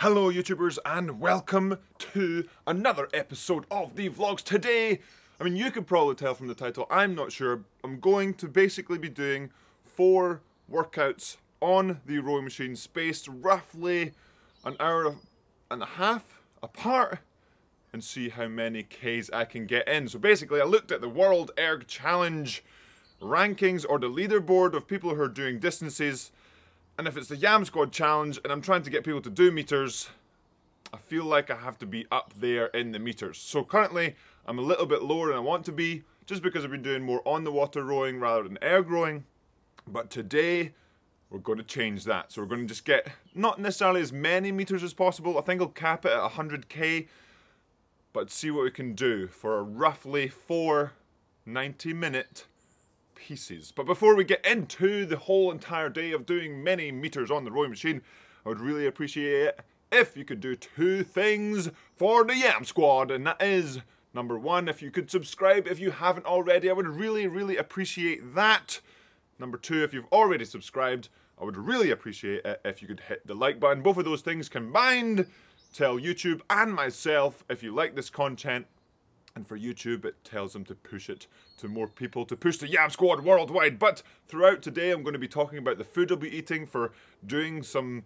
Hello YouTubers and welcome to another episode of the vlogs. Today, you could probably tell from the title, I'm not sure, I'm going to basically be doing 4 workouts on the rowing machine spaced roughly an hour and a half apart and see how many Ks I can get in. So basically I looked at the World Erg Challenge rankings or the leaderboard of people who are doing distances. And if it's the Yam Squad challenge and I'm trying to get people to do meters, I feel like I have to be up there in the meters. So currently, I'm a little bit lower than I want to be, just because I've been doing more on the water rowing rather than erg rowing. But today, we're going to change that. So we're going to just get, not necessarily as many meters as possible. I think I'll cap it at 100k, but see what we can do for roughly 4 90-minute pieces. But before we get into the whole entire day of doing many meters on the rowing machine, I would really appreciate it if you could do 2 things for the Yam Squad, and that is, number 1, if you could subscribe if you haven't already. I would really appreciate that. Number 2, if you've already subscribed, I would really appreciate it if you could hit the like button. Both of those things combined tell YouTube and myself if you like this content. And for YouTube, it tells them to push it to more people, to push the Yam Squad worldwide. But throughout today, I'm going to be talking about the food I'll be eating for doing some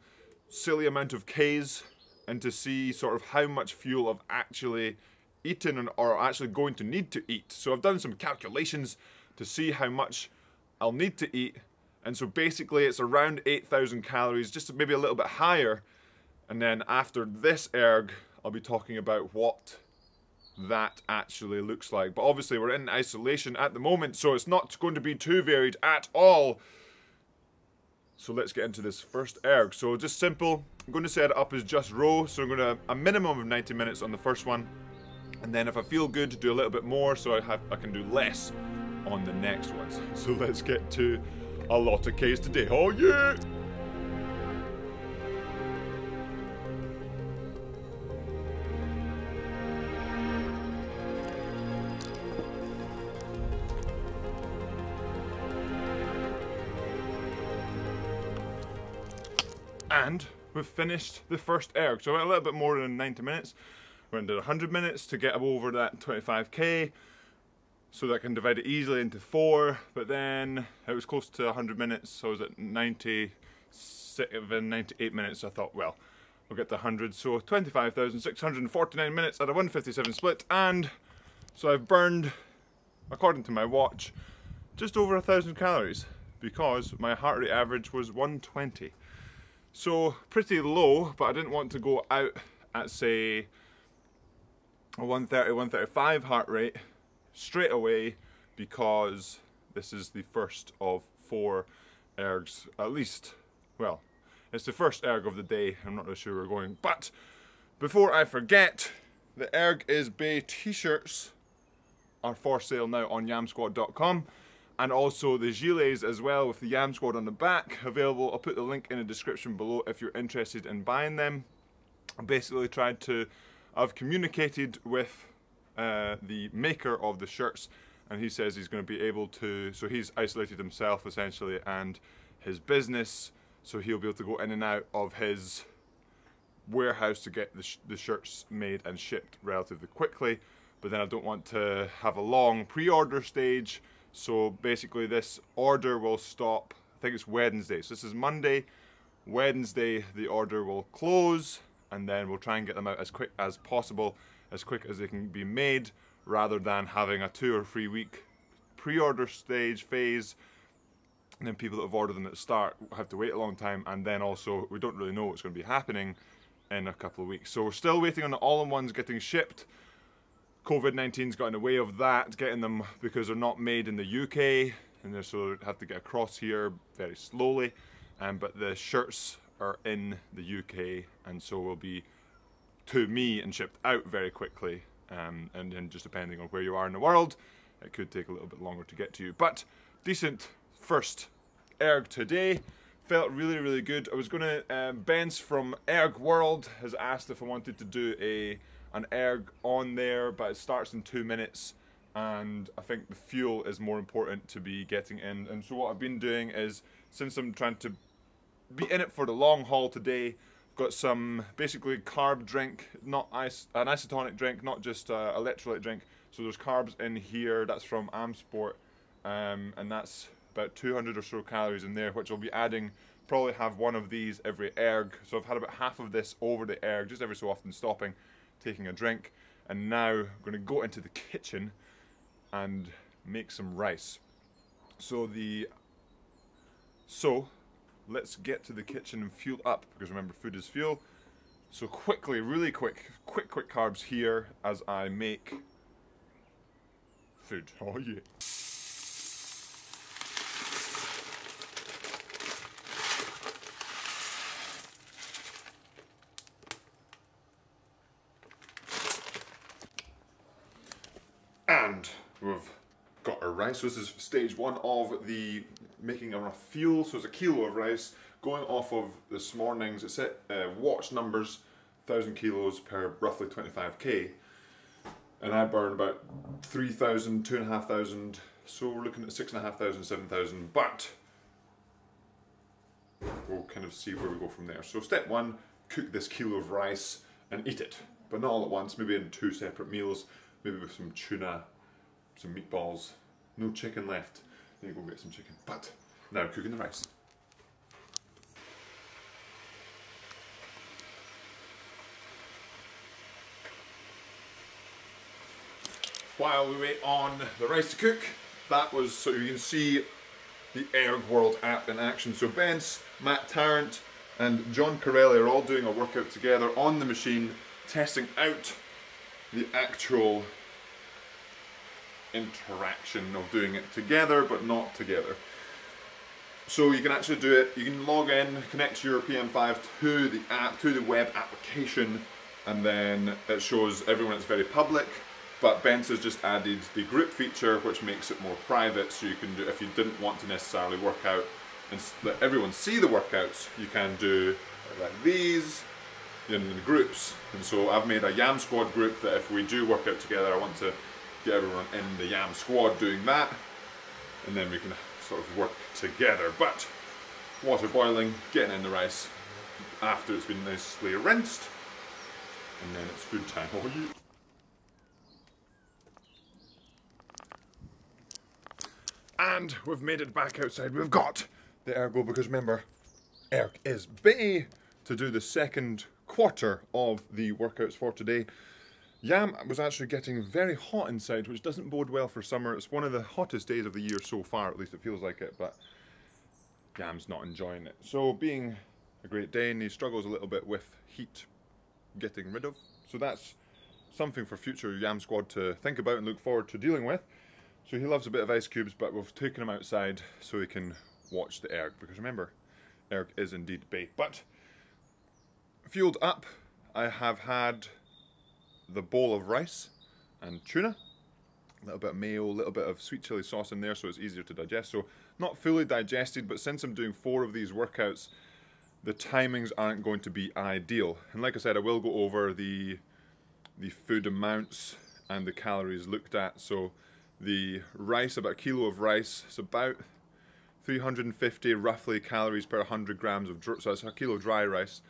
silly amount of Ks, and to see sort of how much fuel I've actually eaten or actually going to need to eat. So I've done some calculations to see how much I'll need to eat. And so basically it's around 8,000 calories, just maybe a little bit higher. And then after this erg, I'll be talking about what that actually looks like. But obviously we're in isolation at the moment, so it's not going to be too varied at all. So let's get into this first erg. So just simple, I'm going to set it up as just row, so I'm going to a minimum of 90 minutes on the first one, and then if I feel good, do a little bit more so I can do less on the next ones. So let's get to a lot of Ks today. Oh yeah! And we've finished the first erg, so a little bit more than 90 minutes. We're into 100 minutes to get over that 25k, so that I can divide it easily into 4, but then it was close to 100 minutes, so I was at 98 minutes, so I thought, well, we'll get to 100, so 25,649 minutes at a 157 split, and so I've burned, according to my watch, just over 1,000 calories, because my heart rate average was 120. So pretty low, but I didn't want to go out at, say, a 130, 135 heart rate straight away, because this is the first of 4 ergs, at least. Well, it's the first erg of the day. I'm not really sure where we're going. But before I forget, the Erg is Bay t-shirts are for sale now on yamsquad.com. And also the gilets as well, with the Yam Squad on the back, available. I'll put the link in the description below if you're interested in buying them. I've communicated with the maker of the shirts, and he says he's going to be able to, so he's isolated himself essentially and his business, so he'll be able to go in and out of his warehouse to get the shirts made and shipped relatively quickly. But then I don't want to have a long pre-order stage. So basically this order will stop, I think it's Wednesday. So this is Monday. Wednesday the order will close, and then we'll try and get them out as quick as possible, as quick as they can be made, rather than having a 2 or 3 week pre-order stage phase. And then people that have ordered them at the start have to wait a long time, and then also we don't really know what's going to be happening in a couple of weeks. So we're still waiting on the all-in-ones getting shipped. COVID-19's got in the way of that, getting them, because they're not made in the UK, and so they have to get across here very slowly. But the shirts are in the UK, and so will be to me and shipped out very quickly. And then just depending on where you are in the world, it could take a little bit longer to get to you. But decent first erg today. Felt really good. I was going to, Ben's from Erg World has asked if I wanted to do an erg on there, but it starts in 2 minutes, and I think the fuel is more important to be getting in. And so what I've been doing is, since I'm trying to be in it for the long haul today, Got some basically carb drink, not an isotonic drink, not just electrolyte drink. So there's carbs in here. That's from Amsport, and that's about 200 or so calories in there, which I'll be adding. Probably have one of these every erg. So I've had about half of this over the erg, just every so often stopping, taking a drink. And now I'm going to go into the kitchen and make some rice. So let's get to the kitchen and fuel up, because remember, food is fuel. So quickly, really quick carbs here as I make food. Oh yeah. And we've got our rice. So this is stage one of the making enough fuel. So it's a kilo of rice going off of this morning's, it's at watch numbers, 1,000 kilos per roughly 25k. And I burn about 3,000, 2,500, so we're looking at 6,500, 7,000, but we'll kind of see where we go from there. So step one, cook this kilo of rice and eat it, but not all at once, maybe in 2 separate meals. Maybe with some tuna, some meatballs, no chicken left. Then you go get some chicken. But now cooking the rice. While we wait on the rice to cook, that was so you can see the Erg World app in action. So Bence, Matt Tarrant and John Corelli are all doing a workout together on the machine, testing out the actual interaction of doing it together but not together. So you can actually do it, you can log in, connect your PM5 to the app, to the web application, and then it shows everyone it's very public, but Bence has just added the group feature which makes it more private, so you can do, if you didn't want to necessarily work out and let everyone see the workouts, you can do like these in the groups. And so I've made a Yam Squad group that if we do work out together, I want to get everyone in the Yam Squad doing that, and then we can sort of work together. But water boiling, getting in the rice after it's been nicely rinsed, and then it's food time. Oh, yeah. And we've made it back outside. We've got the ergo, because remember, Erg is Bay to do the second quarter of the workouts for today. Yam was actually getting very hot inside, which doesn't bode well for summer. It's one of the hottest days of the year so far, at least it feels like it, but Yam's not enjoying it. So being a great day, and he struggles a little bit with heat getting rid of. So that's something for future Yam Squad to think about and look forward to dealing with. So he loves a bit of ice cubes, but we've taken him outside so he can watch the Erg, because remember, Erg is indeed Bay. But fueled up, I have had the bowl of rice and tuna, a little bit of mayo, a little bit of sweet chili sauce in there so it's easier to digest. So not fully digested, but since I'm doing 4 of these workouts, the timings aren't going to be ideal. And like I said, I will go over the food amounts and the calories looked at. So the rice, about a kilo of rice, is about 350 roughly calories per 100 grams of, so that's a kilo dry rice,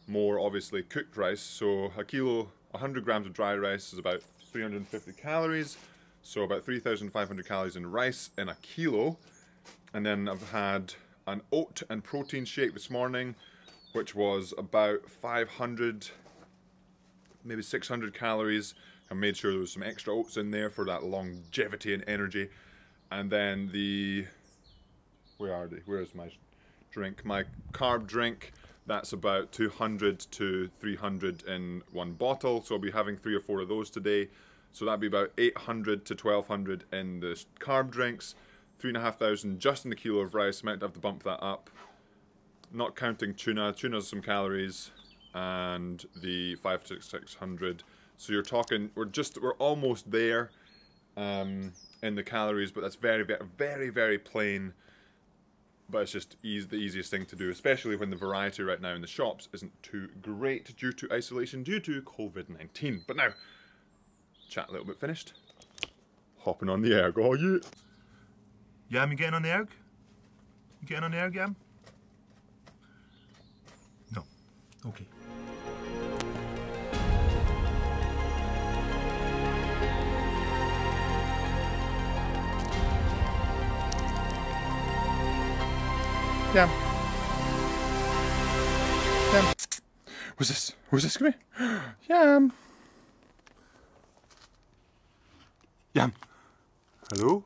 more obviously cooked rice. So a kilo, 100 grams of dry rice is about 350 calories, so about 3,500 calories in rice in a kilo. And then I've had an oat and protein shake this morning, which was about 500, maybe 600 calories. I made sure there was some extra oats in there for that longevity and energy. And then the, where are they? Where's my drink? My carb drink, that's about 200 to 300 in one bottle. So I'll be having 3 or 4 of those today. So that'd be about 800 to 1,200 in the carb drinks, 3,500 just in the kilo of rice. Might have to bump that up. Not counting tuna. Tuna's some calories, and the 500 to 600. So you're talking, we're almost there in the calories, but that's very, very, very plain. But it's just the easiest thing to do, especially when the variety right now in the shops isn't too great due to isolation, due to COVID-19. But now, chat a little bit finished. Hopping on the erg, oh yeah. Yam, you getting on the erg? You getting on the erg, Yam? No. Okay. Yeah. Yam. Who's this? Who's this gonna be? Yam. Yam. Hello?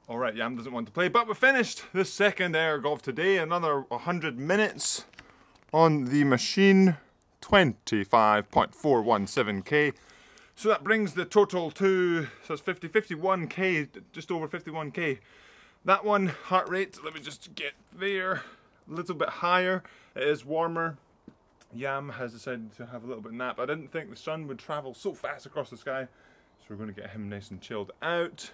Alright, Yam doesn't want to play, but we're finished the second erg of today. Another 100 minutes on the machine. 25.417k. So that brings the total to, so it's 51k, just over 51k. That one, heart rate, let me just get there, a little bit higher. It is warmer. Yam has decided to have a little bit of nap. I didn't think the sun would travel so fast across the sky, so we're going to get him nice and chilled out.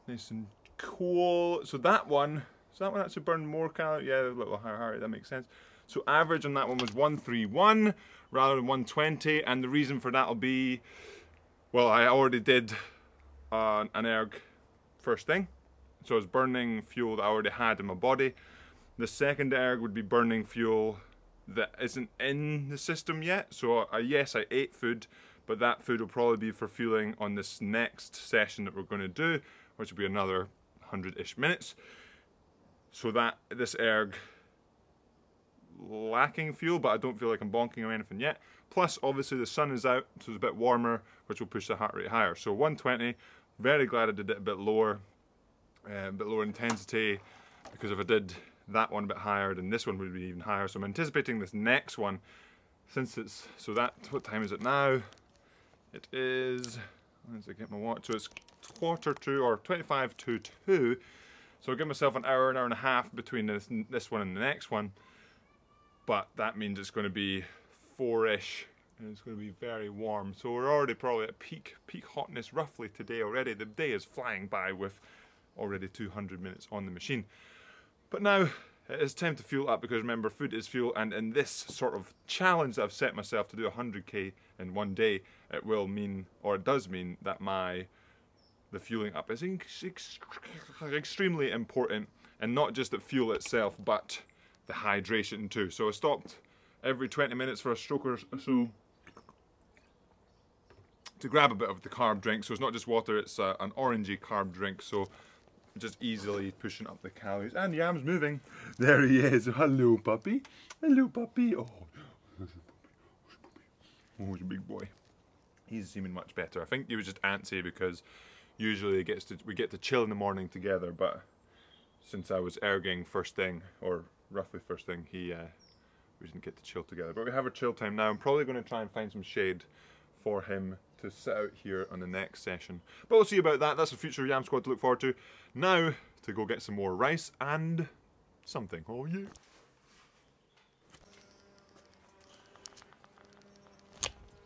Nice and cool. So that one actually burned more calories. Yeah, a little higher heart rate, that makes sense. So average on that one was 131 rather than 120, and the reason for that will be, well, I already did an erg first thing. So it's burning fuel that I already had in my body. The second erg would be burning fuel that isn't in the system yet. So yes, I ate food, but that food will probably be for fueling on this next session that we're going to do, which will be another 100-ish minutes. So that this erg lacking fuel, but I don't feel like I'm bonking or anything yet. Plus, obviously the sun is out, so it's a bit warmer, which will push the heart rate higher. So 120, very glad I did it a bit lower intensity, because if I did that one a bit higher, then this one would be even higher. So I'm anticipating this next one, since it's, so that, what time is it now? It is, let's get my watch, so it's 1:45 or 25 to 2. So I'll give myself an hour and a half between this one and the next one. But that means it's going to be 4-ish, and it's going to be very warm. So we're already probably at peak hotness roughly today already. The day is flying by with already 200 minutes on the machine. But now it's time to fuel up, because remember, food is fuel, and in this sort of challenge that I've set myself to do 100k in one day, it will mean, or it does mean, that the fueling up is extremely important, and not just the fuel itself, but the hydration too. So I stopped every 20 minutes for a stroke or so to grab a bit of the carb drink. So it's not just water, it's an orangey carb drink, so just easily pushing up the calories. And Yam's moving. There he is. Hello, puppy. Hello, puppy. Oh, oh, he's a big boy. He's seeming much better. I think he was just antsy because usually we get to chill in the morning together, but since I was erging first thing, or roughly first thing, we didn't get to chill together. But we have our chill time now. I'm probably going to try and find some shade for him to sit out here on the next session. But we'll see about that. That's a future Yam Squad to look forward to. Now, to go get some more rice and something. Oh yeah.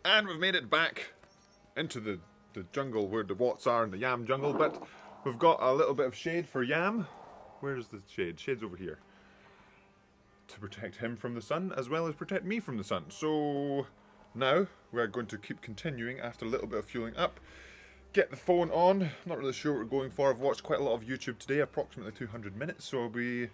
And we've made it back into the jungle where the Watts are in the Yam jungle, but we've got a little bit of shade for Yam. Where's the shade? Shade's over here. To protect him from the sun, as well as protect me from the sun. So now we're going to keep continuing after a little bit of fueling up. Get the phone on. Not really sure what we're going for. I've watched quite a lot of YouTube today, approximately 200 minutes, so it'll be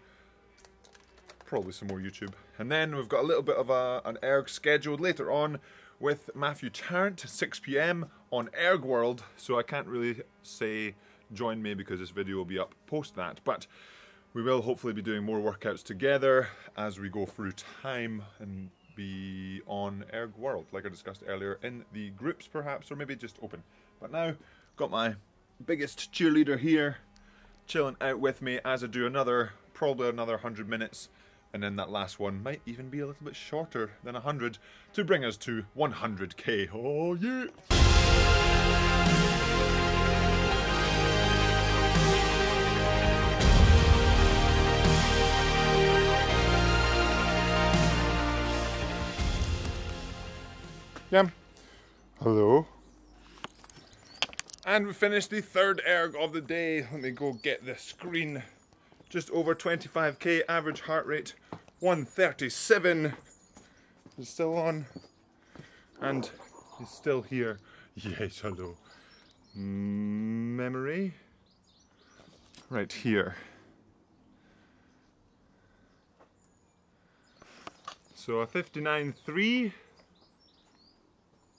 probably some more YouTube. And then we've got a little bit of an erg scheduled later on with Matthew Tarrant, 6 PM on Erg World. So I can't really say join me because this video will be up post that, but we will hopefully be doing more workouts together as we go through time and be on Erg World, like I discussed earlier, in the groups perhaps, or maybe just open. But now, got my biggest cheerleader here, chilling out with me as I do probably another 100 minutes, and then that last one might even be a little bit shorter than 100 to bring us to 100k. Oh yeah! Yam. Hello. And we finished the third erg of the day. Let me go get the screen. Just over 25k, average heart rate 137. He's still on. And he's still here. Yes, hello. Memory. Right here. So a 59.3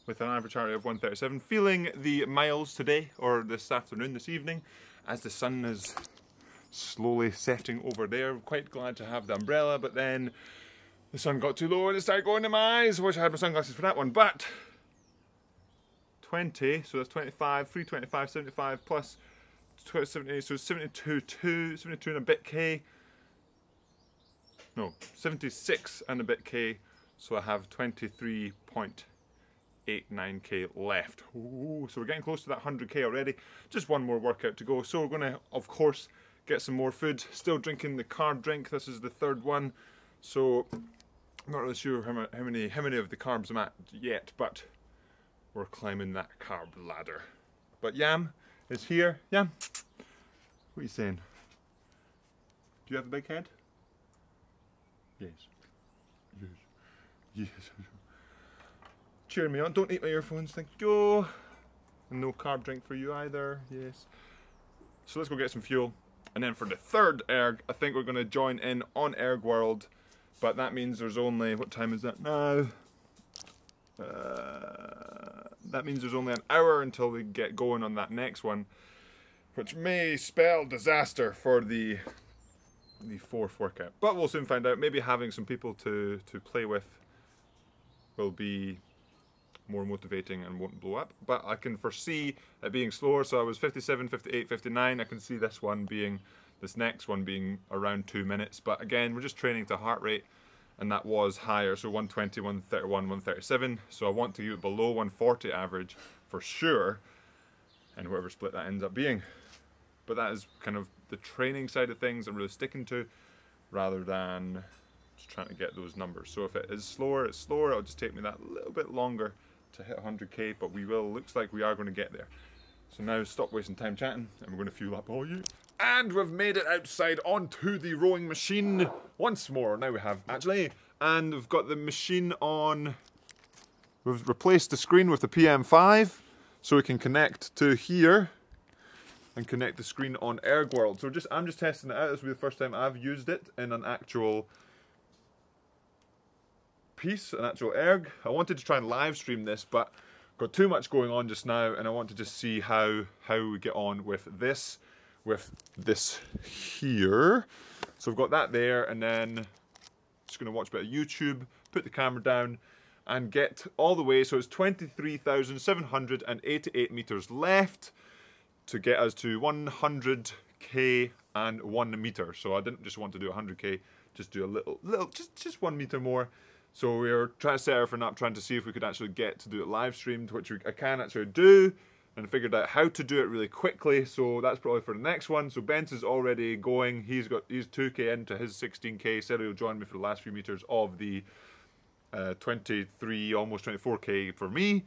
with an average heart rate of 137. Feeling the miles today, or this afternoon, this evening, as the sun is slowly setting over there. Quite glad to have the umbrella, but then the sun got too low and it started going to my eyes. Wish I had my sunglasses for that one, but 20, so that's 25, 325, 75 plus 70, so 72 and a bit K. No, 76 and a bit K, so I have 23.89K left. Ooh, so we're getting close to that 100K already. Just one more workout to go. So we're going to, of course, get some more food. Still drinking the carb drink. This is the third one. So I'm not really sure how many of the carbs I'm at yet, but we're climbing that carb ladder. But Yam is here. Yam, what are you saying? Do you have a big head? Yes. Yes. Yes. Cheer me on. Don't eat my earphones. Thank you. And no carb drink for you either. Yes. So let's go get some fuel. And then for the third erg, I think we're going to join in on Erg World. But that means there's only, what time is that now? That means there's only an hour until we get going on that next one, which may spell disaster for the fourth workout. But we'll soon find out. Maybe having some people to play with will be more motivating and won't blow up. But I can foresee it being slower. So I was 57, 58, 59. I can see this next one being around 2 minutes. But again, we're just training to heart rate, and that was higher. So 120, 131, 137. So I want to get below 140 average for sure, and whatever split that ends up being. But that is kind of the training side of things I'm really sticking to, rather than just trying to get those numbers. So if it is slower, it's slower. It'll just take me that little bit longer to hit 100K, but we will. Looks like we are going to get there. So now stop wasting time chatting, and we're going to fuel up all you. And we've made it outside onto the rowing machine once more. Now we have, actually, and we've got the machine on. We've replaced the screen with the PM5, so we can connect to here and connect the screen on Erg World. So I'm just testing it out. This will be the first time I've used it in an actual piece, an actual erg. I wanted to try and live stream this, but got too much going on just now, and I want to just see how we get on with this here. So I've got that there, and then just going to watch a bit of YouTube, put the camera down, and get all the way. So it's 23,788 meters left to get us to 100K and 1 meter. So I didn't just want to do 100K, just do a little, just 1 meter more. So we were trying to set everything up, trying to see if we could actually get to do it live streamed, which I can actually do, and figured out how to do it really quickly. So that's probably for the next one. So Bent is already going. He's 2K into his 16K. Said he'll join me for the last few meters of the 23, almost 24K for me.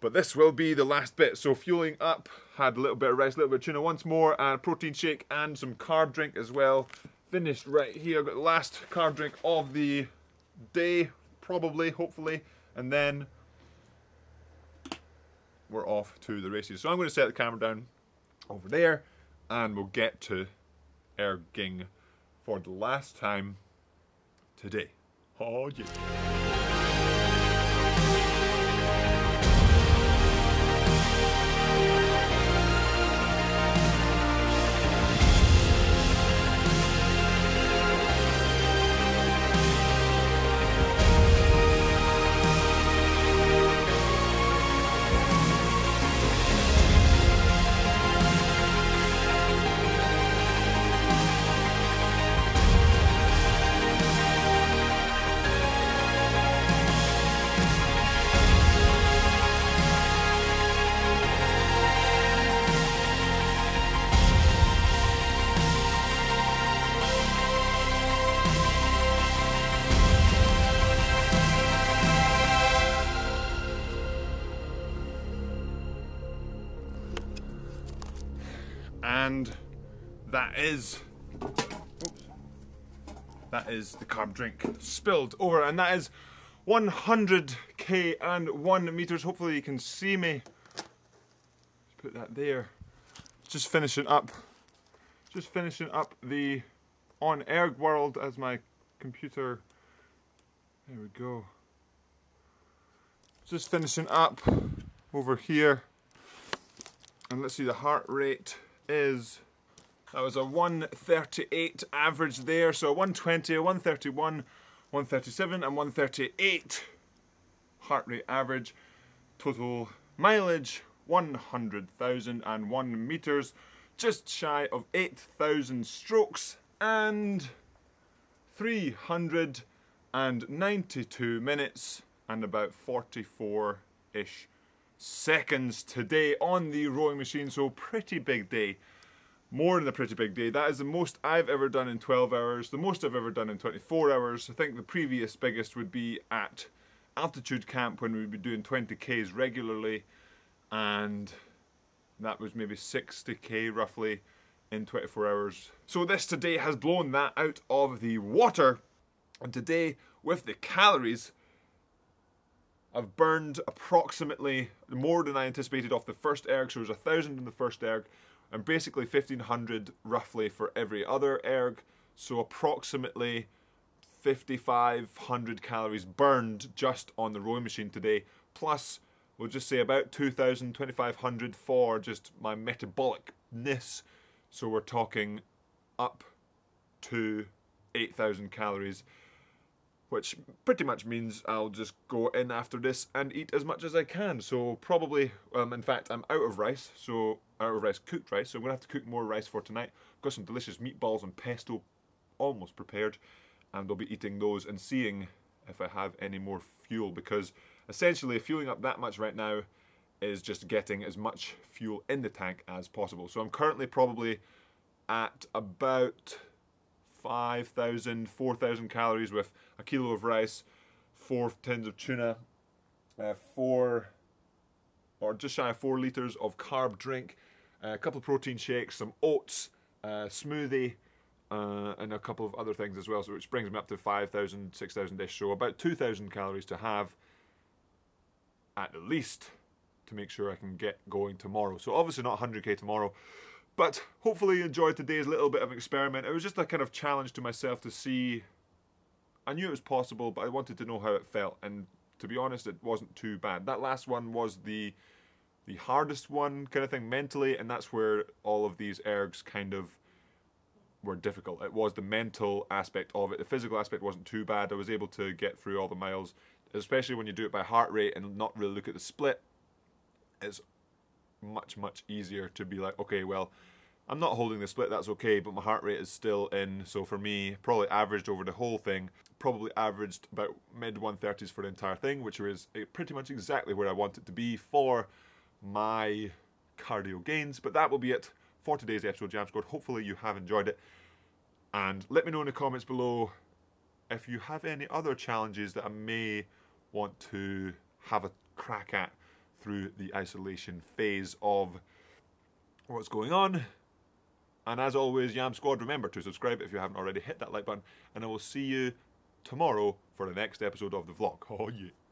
But this will be the last bit. So fueling up, had a little bit of rice, a little bit of tuna once more, and a protein shake and some carb drink as well. Finished right here. Got the last carb drink of the day, probably, hopefully, and then we're off to the races. So I'm going to set the camera down over there, and we'll get to erging for the last time today. Oh yeah. And that is the carb drink spilled over, and that is 100K and 1 meters. Hopefully you can see me. Let's put that there. Just finishing up the on Erg World as my computer There we go. Just finishing up over here. And let's see, the heart rate is, that was a 138 average there. So a 120, a 131, 137 and 138 heart rate average. Total mileage 100,001 meters, just shy of 8,000 strokes, and 392 minutes and about 44-ish seconds today on the rowing machine. So pretty big day. More than a pretty big day. That is the most I've ever done in 12 hours, the most I've ever done in 24 hours. I think the previous biggest would be at altitude camp when we'd be doing 20Ks regularly, and that was maybe 60K roughly in 24 hours. So this today has blown that out of the water, and today with the calories I've burned approximately more than I anticipated off the first erg. So there's 1,000 in the first erg and basically 1,500 roughly for every other erg, so approximately 5,500 calories burned just on the rowing machine today, plus we'll just say about 2,000, 2,500 for just my metabolicness. So we're talking up to 8,000 calories, which pretty much means I'll just go in after this and eat as much as I can. So probably, in fact, I'm out of rice, cooked rice, so I'm going to have to cook more rice for tonight. I've got some delicious meatballs and pesto almost prepared, and I'll be eating those and seeing if I have any more fuel, because essentially fueling up that much right now is just getting as much fuel in the tank as possible. So I'm currently probably at about 5,000, 4,000 calories with a kilo of rice, 4 tins of tuna, 4 or just shy of 4 litres of carb drink, a couple of protein shakes, some oats, smoothie, and a couple of other things as well, so which brings me up to 5,000, 6,000-ish, so about 2,000 calories to have at least to make sure I can get going tomorrow. So obviously not 100k tomorrow, but hopefully you enjoyed today's little bit of an experiment. It was just a kind of challenge to myself to see. I knew it was possible, but I wanted to know how it felt, and to be honest, it wasn't too bad. That last one was the hardest one kind of thing mentally, and that's where all of these ergs kind of were difficult. It was the mental aspect of it. The physical aspect wasn't too bad. I was able to get through all the miles, especially when you do it by heart rate and not really look at the split. It's much, much easier to be like, okay, well, I'm not holding the split, that's okay, but my heart rate is still in. So for me, probably averaged over the whole thing, probably averaged about mid 130s for the entire thing, which is pretty much exactly where I want it to be for my cardio gains. But that will be it for today's episode, Jam Squad. Hopefully you have enjoyed it, and let me know in the comments below if you have any other challenges that I may want to have a crack at through the isolation phase of what's going on. And as always, Yam Squad, remember to subscribe if you haven't already. Hit that like button, and I will see you tomorrow for the next episode of the vlog. Oh yeah.